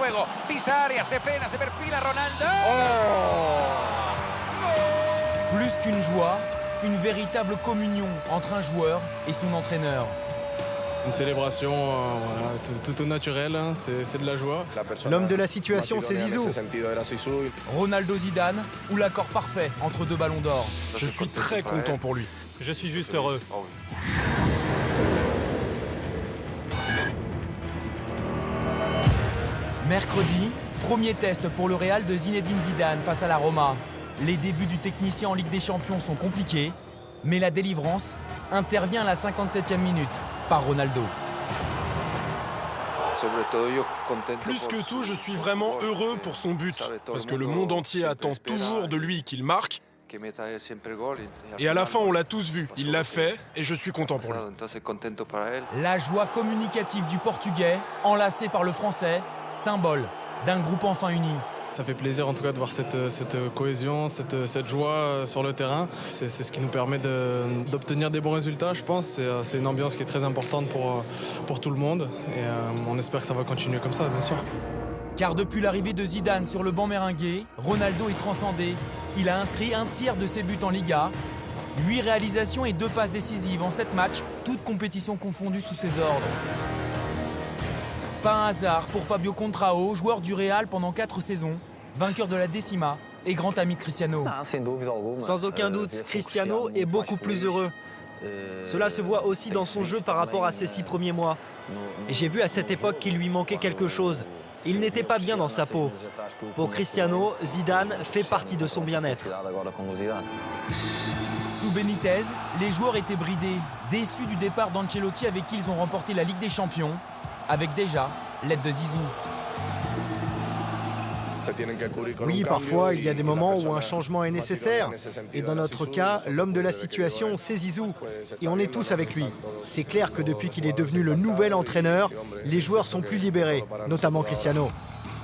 juego. Pisa área, se frena, se perfila Ronaldo. Plus qu'une joie, une véritable communion entre un joueur et son entraîneur. Une célébration tout au naturel, hein, c'est de la joie. L'homme de la situation, c'est Zizou. Ronaldo Zidane ou l'accord parfait entre deux ballons d'or. Je suis très content pour lui. Je suis juste heureux. Mercredi, premier test pour le Real de Zinedine Zidane face à la Roma. Les débuts du technicien en Ligue des Champions sont compliqués, mais la délivrance intervient à la 57e minute par Ronaldo. Plus que tout, je suis vraiment heureux pour son but, parce que le monde entier attend toujours de lui qu'il marque. Et à la fin, on l'a tous vu. Il l'a fait et je suis content pour lui. La joie communicative du Portugais, enlacée par le Français, symbole d'un groupe enfin uni. Ça fait plaisir en tout cas de voir cette cohésion, cette joie sur le terrain. C'est ce qui nous permet d'obtenir des bons résultats, je pense. C'est une ambiance qui est très importante pour tout le monde. Et on espère que ça va continuer comme ça, bien sûr. Car depuis l'arrivée de Zidane sur le banc merengue, Ronaldo est transcendé. Il a inscrit un tiers de ses buts en Liga, 8 réalisations et 2 passes décisives en 7 matchs, toutes compétitions confondues sous ses ordres. Pas un hasard pour Fabio Contrao, joueur du Real pendant 4 saisons, vainqueur de la Décima et grand ami de Cristiano. Sans aucun doute, Cristiano est beaucoup plus heureux. Cela se voit aussi dans son jeu par rapport à ses 6 premiers mois. Et j'ai vu à cette époque qu'il lui manquait quelque chose. Il n'était pas bien dans sa peau. Pour Cristiano, Zidane fait partie de son bien-être. Sous Benitez, les joueurs étaient bridés, déçus du départ d'Ancelotti avec qui ils ont remporté la Ligue des Champions, avec déjà l'aide de Zizou. Oui, parfois, il y a des moments où un changement est nécessaire. Et dans notre cas, l'homme de la situation, c'est Zizou. Et on est tous avec lui. C'est clair que depuis qu'il est devenu le nouvel entraîneur, les joueurs sont plus libérés, notamment Cristiano.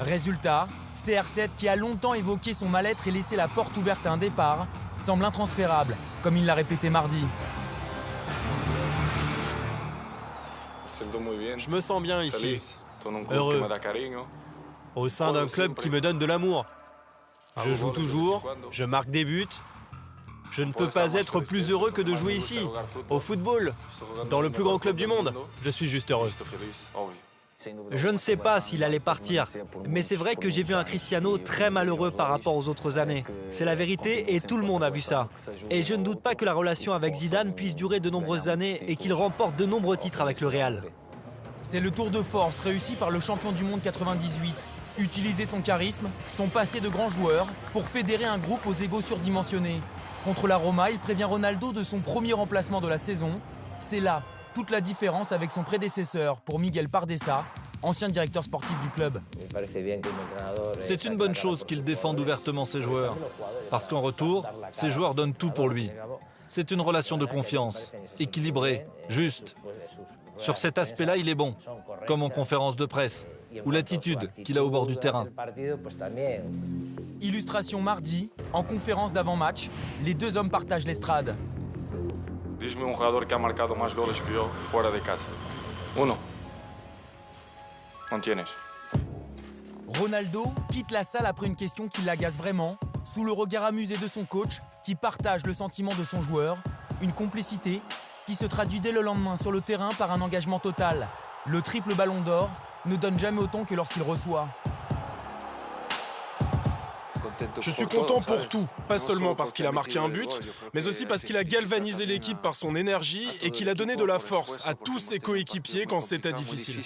Résultat, CR7, qui a longtemps évoqué son mal-être et laissé la porte ouverte à un départ, semble intransférable, comme il l'a répété mardi. Je me sens bien ici, heureux, au sein d'un club qui me donne de l'amour. Je joue toujours, je marque des buts. Je ne peux pas être plus heureux que de jouer ici, au football, dans le plus grand club du monde. Je suis juste heureux. Je ne sais pas s'il allait partir, mais c'est vrai que j'ai vu un Cristiano très malheureux par rapport aux autres années. C'est la vérité et tout le monde a vu ça. Et je ne doute pas que la relation avec Zidane puisse durer de nombreuses années et qu'il remporte de nombreux titres avec le Real. C'est le tour de force réussi par le champion du monde 98. Utiliser son charisme, son passé de grand joueur, pour fédérer un groupe aux égos surdimensionnés. Contre la Roma, il prévient Ronaldo de son premier remplacement de la saison. C'est là toute la différence avec son prédécesseur pour Miguel Pardesa, ancien directeur sportif du club. C'est une bonne chose qu'il défende ouvertement ses joueurs, parce qu'en retour, ses joueurs donnent tout pour lui. C'est une relation de confiance, équilibrée, juste. Sur cet aspect-là, il est bon, comme en conférence de presse, ou l'attitude qu'il a au bord du terrain. Illustration mardi, en conférence d'avant-match, les deux hommes partagent l'estrade. Dis-moi un jugador qui a marcado más goles que yo fuera de casa. Uno. ¿No tienes? Ronaldo quitte la salle après une question qui l'agace vraiment, sous le regard amusé de son coach, qui partage le sentiment de son joueur, une complicité qui se traduit dès le lendemain sur le terrain par un engagement total. Le triple ballon d'or ne donne jamais autant que lorsqu'il reçoit. Je suis content pour tout, pas seulement parce qu'il a marqué un but, mais aussi parce qu'il a galvanisé l'équipe par son énergie et qu'il a donné de la force à tous ses coéquipiers quand c'était difficile.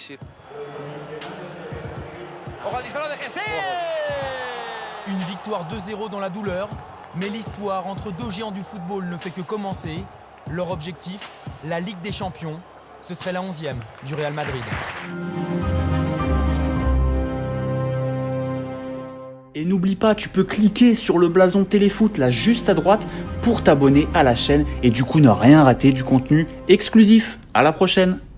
Une victoire 2-0 dans la douleur, mais l'histoire entre deux géants du football ne fait que commencer. Leur objectif, la Ligue des Champions, ce serait la 11e du Real Madrid. Et n'oublie pas, tu peux cliquer sur le blason Téléfoot là juste à droite pour t'abonner à la chaîne et du coup ne rien rater du contenu exclusif. À la prochaine!